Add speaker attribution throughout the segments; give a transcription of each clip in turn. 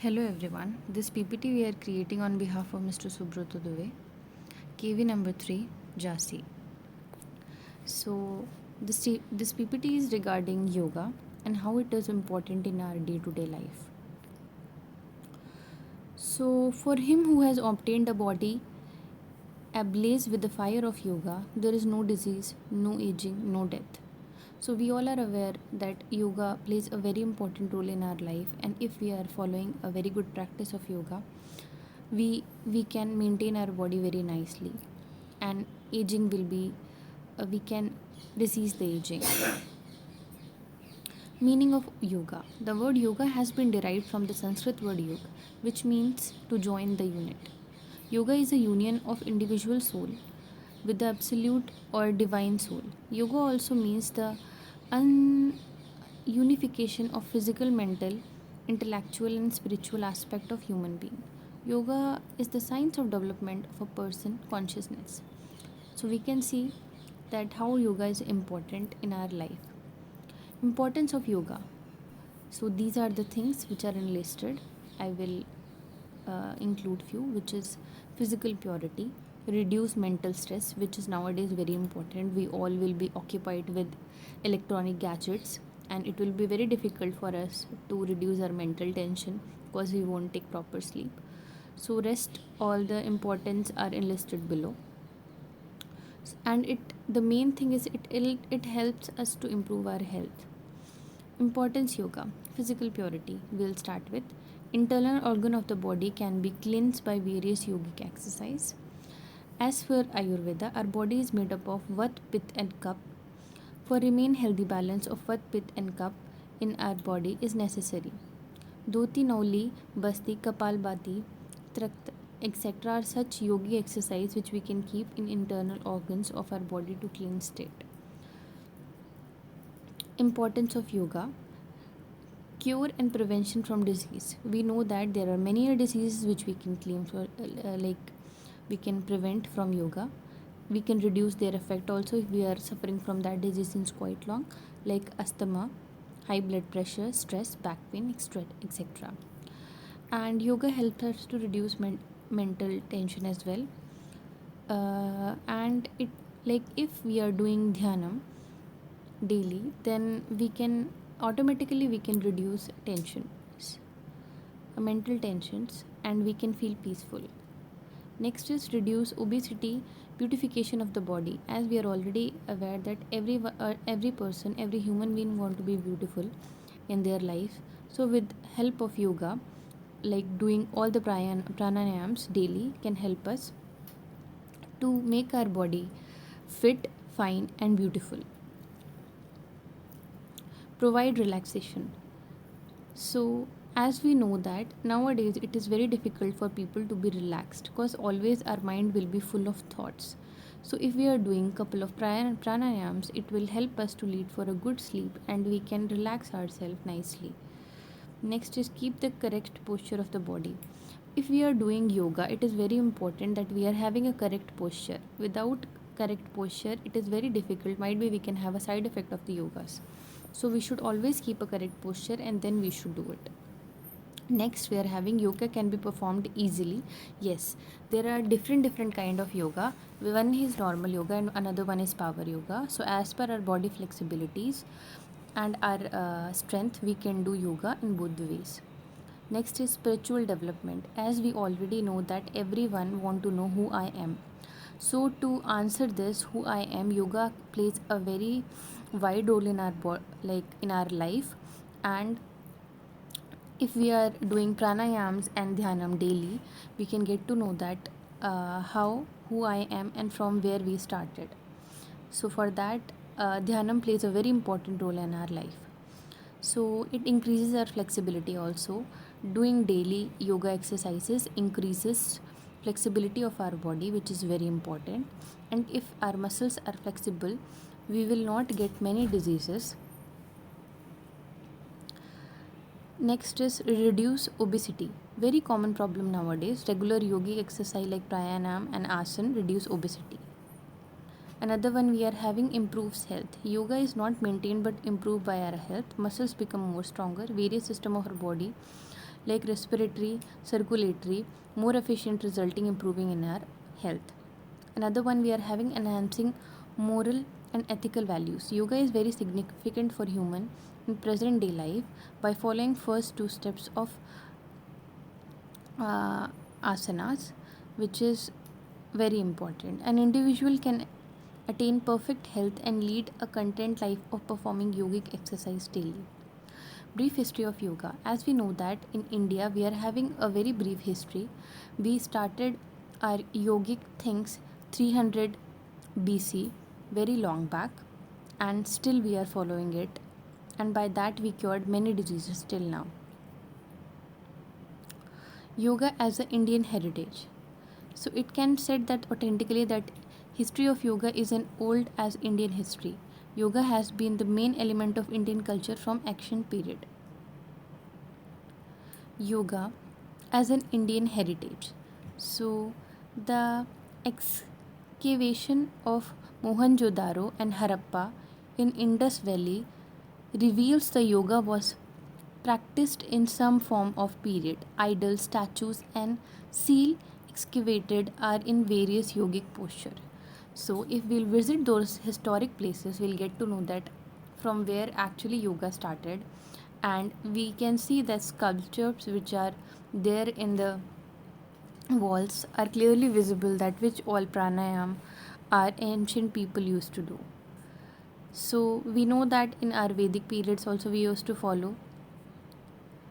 Speaker 1: Hello everyone, this PPT we are creating on behalf of Mr. Subroto Dove, KV number 3, Jasi. So, this PPT is regarding yoga and how it is important in our day to day life. So, for him who has obtained a body ablaze with the fire of yoga, there is no disease, no aging, no death. So, we all are aware that yoga plays a very important role in our life, and if we are following a very good practice of yoga, we can maintain our body very nicely, and aging will be we can resist the aging. Meaning of yoga: the word yoga has been derived from the Sanskrit word yug, which means to join the unit. Yoga is a union of individual soul with the absolute or divine soul. Yoga also means the unification of physical, mental, intellectual, and spiritual aspect of human being. Yoga is the science of development of a person consciousness. So we can see that how yoga is important in our life. Importance of yoga. So these are the things which are enlisted. I will include few, which is physical purity, reduce mental stress, which is nowadays very important. We all will be occupied with electronic gadgets, and it will be very difficult for us to reduce our mental tension because we won't take proper sleep. So rest, all the importance are enlisted below. And the main thing is it helps us to improve our health. Importance yoga: physical purity. We'll start with internal organ of the body can be cleansed by various yogic exercise. As for Ayurveda, our body is made up of Vat, Pitta, and Kapha. For remain healthy, balance of Vat, Pitta, and Kapha in our body is necessary. Dhoti, Nauli, Basti, Kapalbhati, Trakt, etc. are such yogi exercise which we can keep in internal organs of our body to clean state. Importance of yoga: cure and prevention from disease. We know that there are many diseases which we can claim for, like we can prevent from yoga. We can reduce their effect also if we are suffering from that disease since quite long, like asthma, high blood pressure, stress, back pain, etc. And yoga helps us to reduce mental tension as well. And it, like if we are doing dhyanam daily, then we can reduce tensions, mental tensions, and we can feel peaceful. Next is reduce obesity, beautification of the body. As we are already aware that every person, every human being want to be beautiful in their life. So with help of yoga, like doing all the pranayams daily, can help us to make our body fit, fine, and beautiful. Provide relaxation. So, as we know that nowadays it is very difficult for people to be relaxed because always our mind will be full of thoughts. So, if we are doing couple of pranayams, it will help us to lead for a good sleep and we can relax ourselves nicely. Next is keep the correct posture of the body. If we are doing yoga, it is very important that we are having a correct posture. Without correct posture, it is very difficult. Might be we can have a side effect of the yogas. So we should always keep a correct posture and then we should do it. Next, we are having yoga can be performed easily. Yes, there are different kind of yoga. One is normal yoga and another one is power yoga. So as per our body flexibilities and our strength, we can do yoga in both the ways. Next is spiritual development. As we already know that everyone want to know who I am. So to answer this, who I am, yoga plays a very wide role in our like in our life. And if we are doing pranayams and dhyanam daily, we can get to know that how who I am and from where we started. So for that, dhyanam plays a very important role in our life. So it increases our flexibility also. Doing daily yoga exercises increases flexibility of our body, which is very important. And if our muscles are flexible, we will not get many diseases. Next is reduce obesity. Very common problem nowadays. Regular yogi exercise like pranayam and asana reduce obesity. Another one we are having improves health. Yoga is not maintained but improved by our health. Muscles become more stronger. Various system of our body like respiratory, circulatory, more efficient, resulting improving in our health. Another one we are having enhancing moral and ethical values. Yoga is very significant for human in present day life by following first two steps of uh, asanas, which is very important. An individual can attain perfect health and lead a content life of performing yogic exercise daily. Brief history of yoga. As we know that in India we are having a very brief history. We started our yogic things 300 BC, very long back, and still we are following it, and by that we cured many diseases till now. Yoga as an Indian heritage. So it can said that authentically that history of yoga is an old as Indian history. Yoga has been the main element of Indian culture from ancient period. Yoga as an Indian heritage. So the excavation of Mohenjo-daro and Harappa in Indus Valley reveals the yoga was practiced in some form of period. Idols, statues, and seal excavated are in various yogic posture. So, if we'll visit those historic places, we'll get to know that from where actually yoga started, and we can see that sculptures which are there in the walls are clearly visible that which all pranayam our ancient people used to do. So we know that in our Vedic periods also we used to follow.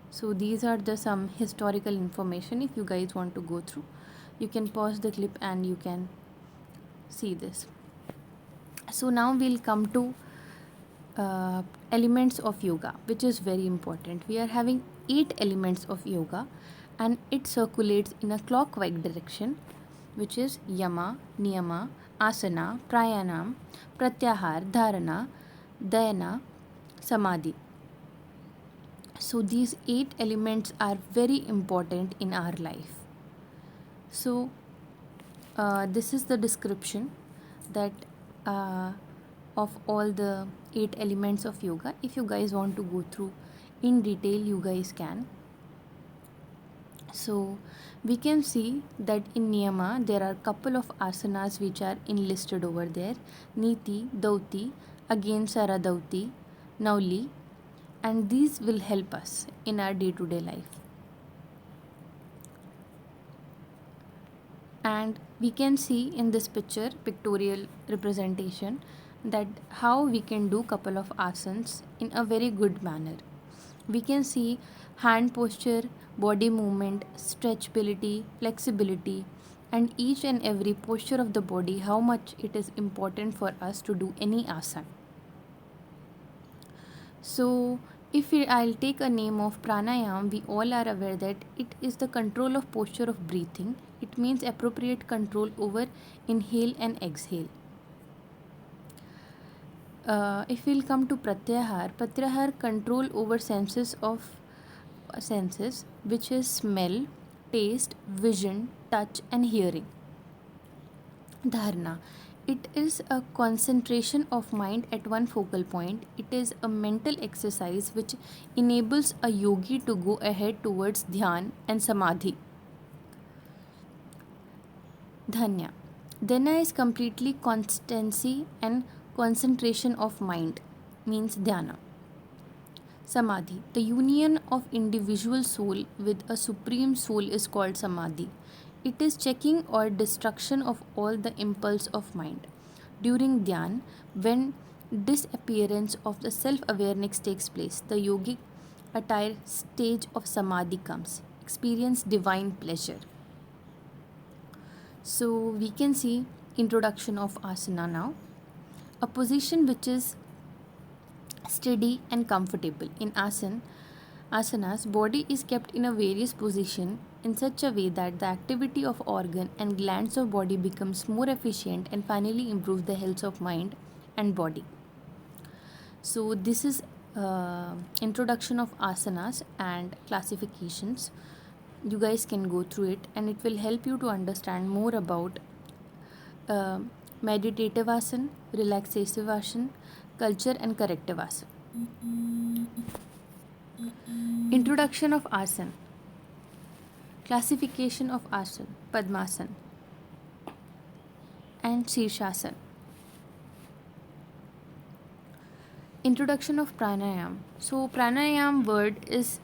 Speaker 1: So these are the some historical information. If you guys want to go through, you can pause the clip and you can see this. So now we'll come to elements of yoga, which is very important. We are having 8 elements of yoga, and it circulates in a clockwise direction, which is yama, niyama, asana, pranayam, pratyahar, dharana, dhyana, samadhi. So these 8 elements are very important in our life. So this is the description that of all the 8 elements of yoga. If you guys want to go through in detail, you guys can. So we can see that in niyama there are couple of asanas which are enlisted over there: niti, dauti, again saradauti, nauli, and these will help us in our day-to-day life. And we can see in this picture pictorial representation that how we can do couple of asanas in a very good manner. We can see hand posture, body movement, stretchability, flexibility, and each and every posture of the body, how much it is important for us to do any asana. So I'll take a name of pranayam, we all are aware that it is the control of posture of breathing. It means appropriate control over inhale and exhale. If we'll come to pratyahar control over senses, which is smell, taste, vision, touch, and hearing. Dharana, it is a concentration of mind at one focal point. It is a mental exercise which enables a yogi to go ahead towards dhyan and samadhi. Dhanya. Dhana is completely constancy and concentration of mind, means dhyana. Samadhi. The union of individual soul with a supreme soul is called samadhi. It is checking or destruction of all the impulse of mind. During dhyan, when disappearance of the self-awareness takes place, the yogic attire stage of samadhi comes. Experience divine pleasure. So we can see introduction of asana now. A position which is steady and comfortable. In asanas, body is kept in a various position in such a way that the activity of organ and glands of body becomes more efficient and finally improves the health of mind and body. So this is introduction of asanas and classifications. You guys can go through it and it will help you to understand more about meditative asana, relaxative asana, culture and corrective asana. Introduction of asana. Classification of asana: Padmasana and Shirshasana. Introduction of pranayam. So pranayam word is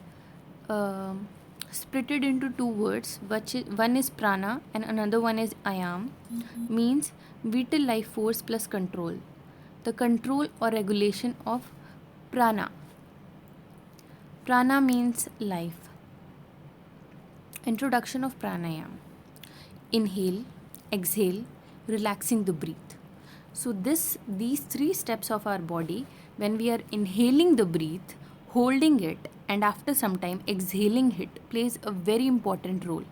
Speaker 1: um splitted into two words. One is prana and another one is ayam. Means vital life force plus control. The control or regulation of prana. Prana means life. Introduction of pranayam: inhale, exhale, relaxing the breath. So these three steps of our body, when we are inhaling the breath, holding it, and after some time exhaling it, plays a very important role.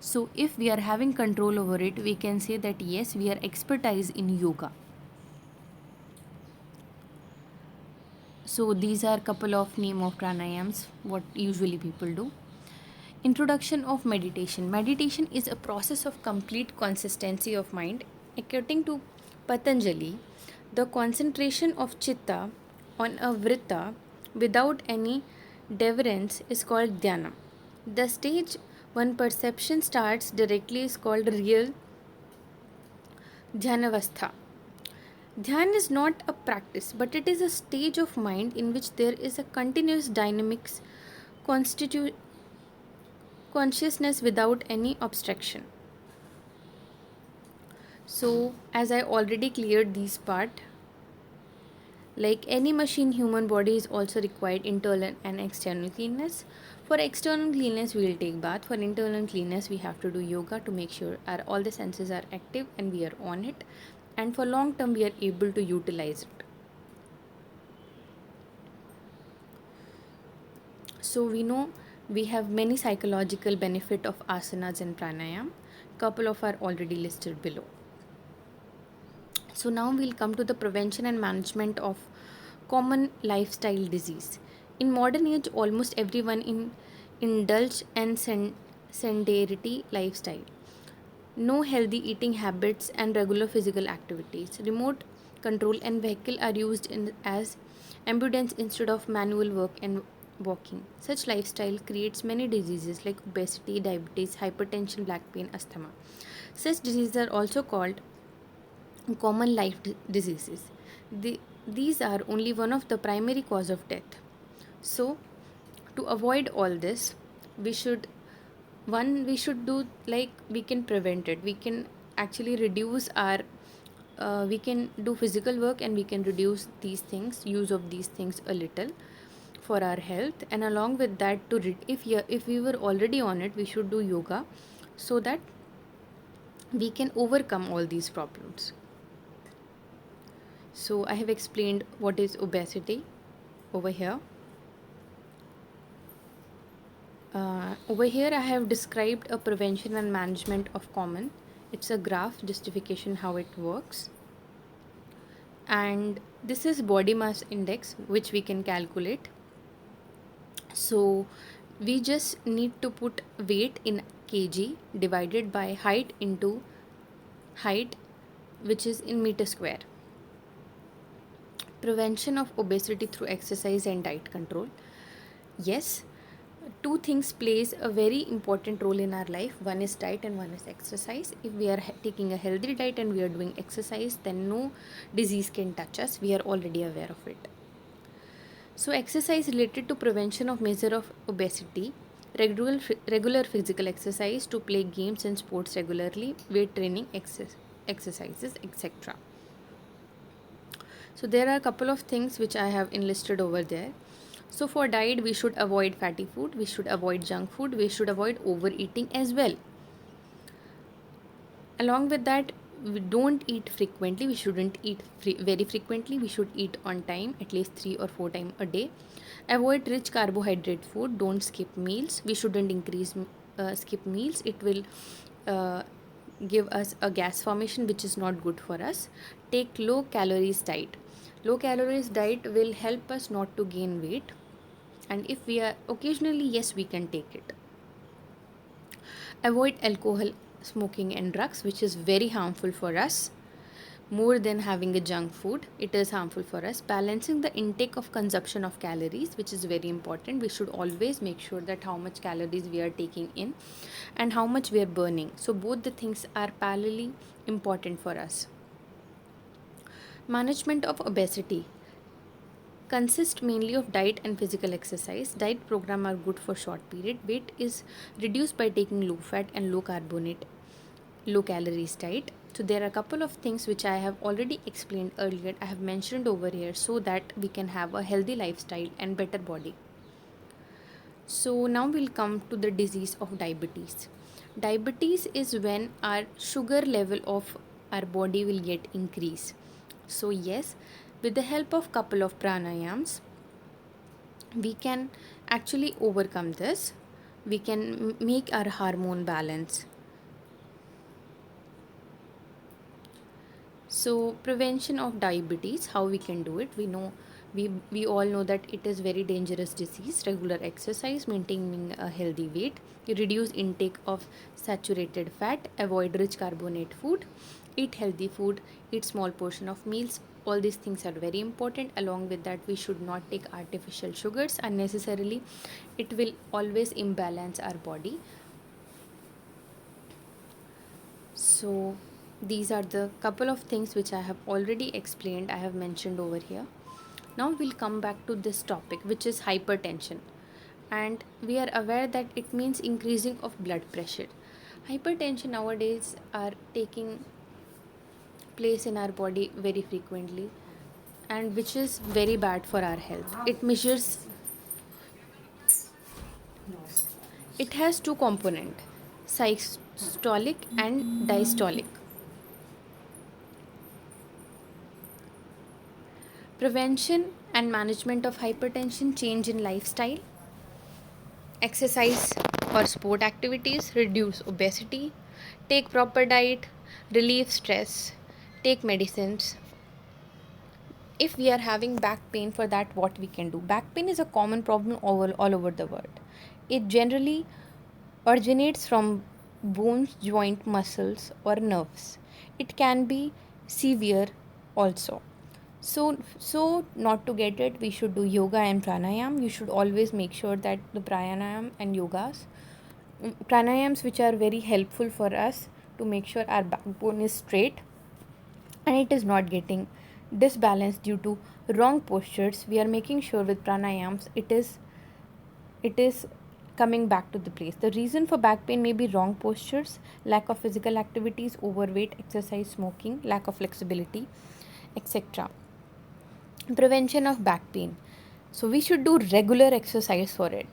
Speaker 1: So if we are having control over it, we can say that yes, we are expertise in yoga. So these are couple of name of pranayams what usually people do. Introduction of meditation. Meditation is a process of complete consistency of mind. According to Patanjali, the concentration of chitta on a vritta without any deference is called dhyana. The stage when perception starts directly is called real dhyanavastha. Dhyan is not a practice, but it is a stage of mind in which there is a continuous dynamics constitute consciousness without any obstruction. So, as I already cleared this part, like any machine, human body is also required internal and external cleanness. For external cleanness, we will take bath. For internal cleanness, we have to do yoga to make sure our all the senses are active and we are on it. And for long term, we are able to utilize it. So we know we have many psychological benefit of asanas and pranayam. Couple of are already listed below. So now we'll come to the prevention and management of common lifestyle disease. In modern age, almost everyone indulge and sedentary lifestyle. No healthy eating habits and regular physical activities. Remote control and vehicle are used as ambulance instead of manual work and walking. Such lifestyle creates many diseases like obesity, diabetes, hypertension, back pain, asthma. Such diseases are also called common diseases. These are only one of the primary cause of death. So, to avoid all this, we should we should do like we can prevent it. We can actually reduce our we can do physical work and we can reduce these things use of these things a little for our health, and along with that if we were already on it, we should do yoga so that we can overcome all these problems. So I have explained what is obesity over here. Over here I have described a prevention and management of common. It's a graph justification how it works. And this is body mass index which we can calculate. So we just need to put weight in kg divided by height into height, which is in meter square. Prevention of obesity through exercise and diet control. Yes, two things plays a very important role in our life. One is diet and one is exercise. If we are taking a healthy diet and we are doing exercise, then no disease can touch us. We are already aware of it. So exercise related to prevention of measure of obesity, regular physical exercise, to play games and sports regularly, weight training, exercises, etc. So there are a couple of things which I have enlisted over there. So for diet, we should avoid fatty food, we should avoid junk food, we should avoid overeating as well. Along with that, we don't eat frequently, we shouldn't eat very frequently, we should eat on time, at least 3 or 4 times a day. Avoid rich carbohydrate food, don't skip meals, we shouldn't skip meals, it will give us a gas formation which is not good for us. Take low calories diet. Low calories diet will help us not to gain weight, and if we are occasionally, yes, we can take it. Avoid alcohol, smoking and drugs which is very harmful for us. more than having a junk food. It is harmful for us. Balancing the intake of consumption of calories, which is very important. We should always make sure that how much calories we are taking in and how much we are burning. So both the things are parallelly important for us. Management of obesity consist mainly of diet and physical exercise. Diet program are good for short period. Weight is reduced by taking low fat and low carbonate, low calories diet. So there are a couple of things which I have already explained earlier. I have mentioned over here so that we can have a healthy lifestyle and better body. So now we'll come to the disease of diabetes. Diabetes is when our sugar level of our body will get increase. So yes, with the help of couple of pranayams, we can actually overcome this. We can make our hormone balance. So prevention of diabetes, how we can do it? We all know that it is very dangerous disease. Regular exercise, maintaining a healthy weight, reduce intake of saturated fat, avoid rich carbonate food, eat healthy food, eat small portion of meals. All these things are very important. Along with that, we should not take artificial sugars unnecessarily. It will always imbalance our body. So these are the couple of things which I have already explained, I have mentioned over here. Now we'll come back to this topic, which is hypertension. And we are aware that it means increasing of blood pressure. Hypertension nowadays are taking place in our body very frequently, and which is very bad for our health. It has two components, systolic and diastolic. Prevention and management of hypertension, change in lifestyle, exercise or sport activities, reduce obesity, take proper diet, relieve stress, take medicines. If we are having back pain, for that what we can do? Back pain is a common problem all over the world. It generally originates from bones, joint, muscles, or nerves. It can be severe also. So not to get it, we should do yoga and pranayam. You should always make sure that the pranayam and yogas, pranayams which are very helpful for us to make sure our backbone is straight and it is not getting disbalanced due to wrong postures. We are making sure with pranayams it is coming back to the place. The reason for back pain may be wrong postures, lack of physical activities, overweight, exercise, smoking, lack of flexibility, etc. Prevention of back pain, so we should do regular exercise for it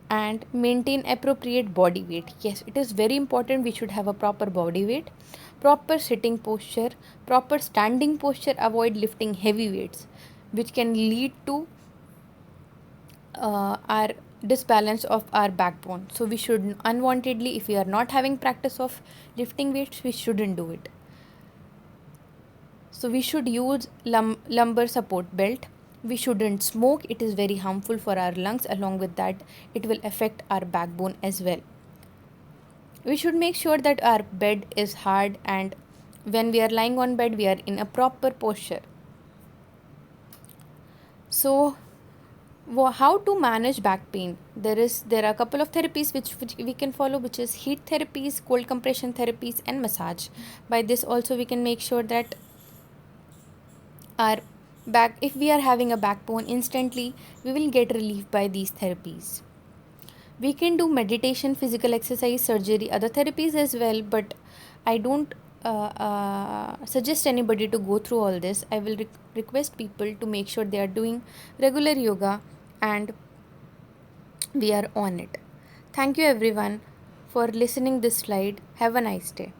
Speaker 1: and maintain appropriate body weight. Yes, it is very important. We should have a proper body weight, proper sitting posture, proper standing posture. Avoid lifting heavy weights which can lead to our disbalance of our backbone. So we should unwantedly, if we are not having practice of lifting weights, we shouldn't do it. So we should use lumbar support belt. We shouldn't smoke. It is very harmful for our lungs. Along with that, it will affect our backbone as well. We should make sure that our bed is hard, and when we are lying on bed, we are in a proper posture. So how to manage back pain? There are a couple of therapies which we can follow, which is heat therapies, cold compression therapies, and massage. By this also we can make sure that our back, if we are having a backbone, instantly we will get relief by these therapies. We can do meditation, physical exercise, surgery, other therapies as well, but I don't suggest anybody to go through all this. I will request people to make sure they are doing regular yoga and we are on it. Thank you everyone for listening this slide. Have a nice day.